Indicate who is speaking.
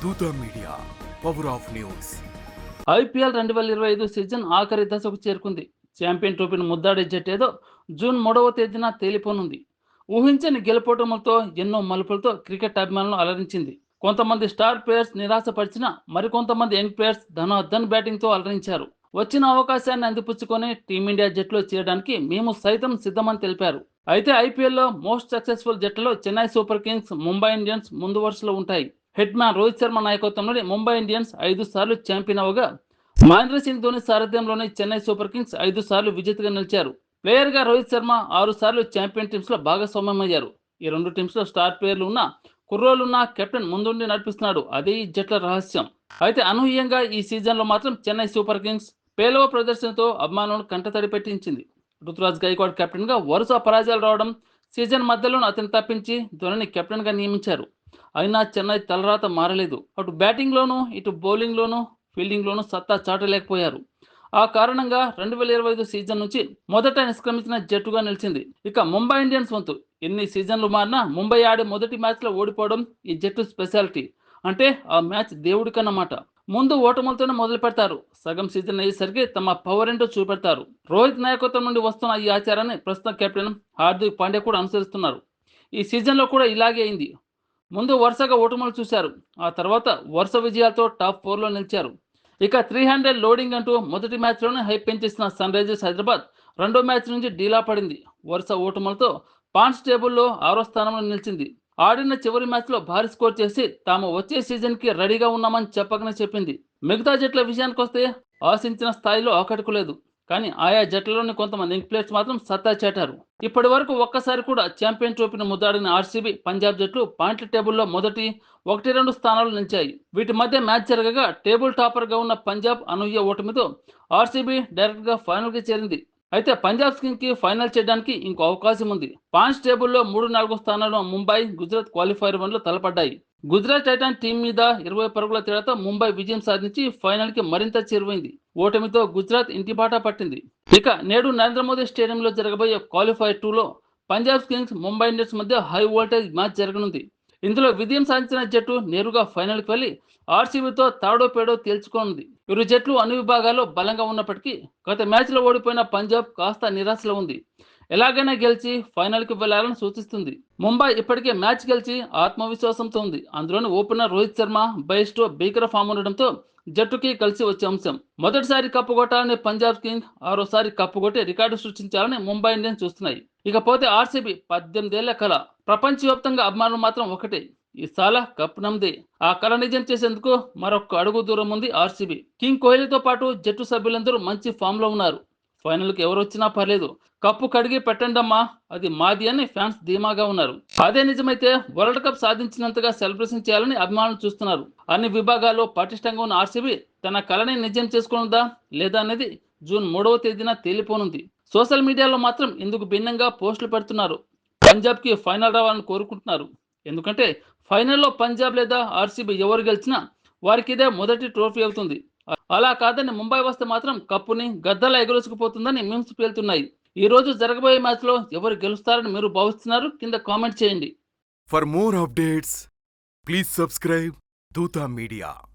Speaker 1: దూత media, power of news.
Speaker 2: IPL 2025 season ఆఖరి దశకు చేరుకుంది. ఛాంపియన్ ట్రోఫీని ముద్దాడే జట్టేదో జూన్ 3వ తేదీన తేలిపోనుంది. ఊహించని గెలుపోటములతో ఎన్నో మలుపులతో క్రికెట్ అభిమానులను అలరించింది. కొంతమంది స్టార్ ప్లేయర్స్ నిరాశపరిచినా మరికొంతమంది యంగ్ ప్లేయర్స్ ధనాధన్ బ్యాటింగ్తో అలరించారు. వచ్చిన అవకాశాన్ని అందిపుచ్చుకొని టీమిండియా జట్టులో చేరడానికి మేము సైతం సిద్ధమని తెలిపారు. అయితే ఐపీఎల్లో మోస్ట్ సక్సెస్ఫుల్ జట్టులో Chennai super Kings, Mumbai Indians ముందు వరుసలో ఉంటాయి. హెడ్ మ్యాన్ రోహిత్ శర్మ నాయకత్వంలోని ముంబై ఇండియన్స్ 5 సార్లు ఛాంపియన్ అవగా, మహేంద్ర సింగ్ ధోని సారథ్యంలోని చెన్నై సూపర్ కింగ్స్ 5 సార్లు విజేతగా నిలిచారు. ప్లేయర్గా రోహిత్ శర్మ 6 సార్లు ఛాంపియన్ టీమ్స్లో భాగస్వామ్యమయ్యారు. ఈ రెండు టీమ్స్లో స్టార్ ప్లేయర్లు ఉన్న కుర్రోలున్న కెప్టెన్ ముందుండి నడిపిస్తున్నాడు. అదే ఈ జట్ల రహస్యం. అయితే అనూహ్యంగా ఈ సీజన్లో మాత్రం చెన్నై సూపర్ కింగ్స్ పేలవ ప్రదర్శనతో అభిమానులను కంటతడి పెట్టించింది. రుతురాజ్ గైక్వాడ్ కెప్టెన్గా వరుస పరాజయాలు రావడం, సీజన్ మధ్యలోనూ అతను తప్పించి ధోనిని కెప్టెన్గా నియమించారు. అయినా చెన్నై తలరాత మారలేదు. అటు బ్యాటింగ్లోనూ ఇటు బౌలింగ్లోనూ ఫీల్డింగ్లోనూ సత్తా చాటలేకపోయారు. ఆ కారణంగా 2025 సీజన్ నుంచి మొదట నిష్క్రమించిన జట్టుగా నిలిచింది. ఇక ముంబై ఇండియన్స్ వంతు ఎన్ని సీజన్లు మారినా ముంబై ఆడే మొదటి మ్యాచ్లో ఓడిపోవడం ఈ జట్టు స్పెషాలిటీ. అంటే ఆ మ్యాచ్ దేవుడికన్నమాట. ముందు ఓటములతోనే మొదలు పెడతారు. సగం సీజన్ అయ్యేసరికి తమ పవర్ ఏంటో చూపెడతారు. రోహిత్ నాయకత్వం నుండి వస్తున్న ఈ ఆచారాన్ని ప్రస్తుతం కెప్టెన్ హార్దిక్ పాండ్యా కూడా అనుసరిస్తున్నారు. ఈ సీజన్లో కూడా ఇలాగే అయింది. ముందు వరుసగా ఓటములు చూశారు. ఆ తర్వాత వరుస విజయాలతో టాప్ 4లో నిలిచారు. ఇక 300 లోడింగ్ అంటూ మొదటి మ్యాచ్లోనే హైప్ పెంచేసిన సన్ రైజర్స్ హైదరాబాద్ రెండో మ్యాచ్ నుంచి డీలా పడింది. వరుస ఓటములతో పాయింట్స్ టేబుల్లో 6వ స్థానంలో నిలిచింది. ఆడిన చివరి మ్యాచ్లో భారీ స్కోర్ చేసి తాము వచ్చే సీజన్కి రెడీగా ఉన్నామని చెప్పకనే చెప్పింది. మిగతా జట్ల విషయానికి వస్తే ఆశించిన స్థాయిలో ఆకట్టుకోలేదు. కానీ ఆయా జట్లలోని కొంతమంది యంగ్ ప్లేయర్స్ మాత్రం సత్తా చాటారు. ఇప్పటి వరకు ఒక్కసారి కూడా ఛాంపియన్ ట్రోఫీని ముద్దాడిన ఆర్సీబీ, పంజాబ్ జట్లు పాయింట్ల టేబుల్లో మొదటి 1-2 స్థానాలు నిలిచాయి. వీటి మధ్య మ్యాచ్ జరగగా టేబుల్ టాపర్గా ఉన్న పంజాబ్ అనూహ్య ఓటమితో ఆర్సీబీ డైరెక్ట్గా ఫైనల్కి చేరింది. అయితే పంజాబ్ కింగ్స్ కి ఫైనల్ చేయడానికి ఇంకో అవకాశం ఉంది. పాయింట్స్ టేబుల్లో 3-4 స్థానాల్లో ముంబై, గుజరాత్ క్వాలిఫైర్ 1లో తలపడ్డాయి. గుజరాత్ టైటాన్ టీం మీద 20 పరుగుల తేడాతో ముంబై విజయం సాధించి ఫైనల్కి మరింత చేరువైంది. ఓటమితో గుజరాత్ ఇంటిబాట పట్టింది. ఇక నేడు నరేంద్ర మోదీ స్టేడియంలో జరగబోయే క్వాలిఫైర్ 2లో పంజాబ్ కింగ్స్, ముంబై ఇండియన్స్ మధ్య హై వోల్టేజ్ మ్యాచ్ జరగనుంది. ఇందులో విజయం సాధించిన జట్టు నేరుగా ఫైనల్కి వెళ్లి ఆర్సీబీతో తాడో పేడో తేల్చుకోనుంది. ఇరు జట్లు అన్ని విభాగాల్లో బలంగా ఉన్నప్పటికీ గత మ్యాచ్లో ఓడిపోయిన పంజాబ్ కాస్త నిరాశలో ఉంది. ఎలాగైనా గెలిచి ఫైనల్కి వెళ్లాలని సూచిస్తుంది. ముంబై ఇప్పటికే మ్యాచ్ గెలిచి ఆత్మవిశ్వాసంతో ఉంది. అందులోని ఓపెనర్ రోహిత్ శర్మ బెస్టో భీకర ఫామ్ ఉండడంతో జట్టుకి కలిసి వచ్చే అంశం. మొదటిసారి కప్పు కొట్టాలని పంజాబ్ కింగ్స్, ఆరోసారి కప్పు కొట్టి రికార్డు సృష్టించాలని ముంబై ఇండియన్స్ చూస్తున్నాయి. ఇకపోతే ఆర్సీబీ 18 ఏళ్ల కళ. ప్రపంచవ్యాప్తంగా అభిమానులు మాత్రం ఒకటే, ఈసాల కప్ నమ్దే. ఆ కళ నిజం చేసేందుకు మరొక అడుగు దూరం ఉంది ఆర్సీబీ. కింగ్ కోహ్లీతో పాటు జట్టు సభ్యులందరూ మంచి ఫామ్ లో ఉన్నారు. ఫైనల్కి ఎవరు వచ్చినా పర్లేదు, కప్పు కడిగి పెట్టండమ్మా, అది మాది అని ఫ్యాన్స్ ధీమాగా ఉన్నారు. అదే నిజమైతే వరల్డ్ కప్ సాధించినంతగా సెలబ్రేషన్ చేయాలని అభిమానులు చూస్తున్నారు. అన్ని విభాగాల్లో పటిష్టంగా ఉన్న ఆర్సీబీ తన కళని నిజం చేసుకున్నదా లేదా అనేది జూన్ 3వ తేదీన తేలిపోనుంది. సోషల్ మీడియాలో మాత్రం ఇందుకు భిన్నంగా పోస్టులు పెడుతున్నారు. పంజాబ్కి ఫైనల్ రావాలని కోరుకుంటున్నారు. ఎందుకంటే ఫైనల్లో పంజాబ్ లేదా ఆర్సీబీ ఎవరు గెలిచినా వారికి ఇదే మొదటి ట్రోఫీ అవుతుంది. అలా కాదని ముంబై వస్తే మాత్రం కప్పుని గద్దలా ఎగురేసుకుపోతుందని మీమ్స్ పేలుతున్నాయి. ఈ రోజు జరగబోయే మ్యాచ్లో ఎవరు గెలుస్తారని మీరు భావిస్తున్నారు? కింద కామెంట్ చేయండి.
Speaker 1: For more updates please subscribe దూత మీడియా.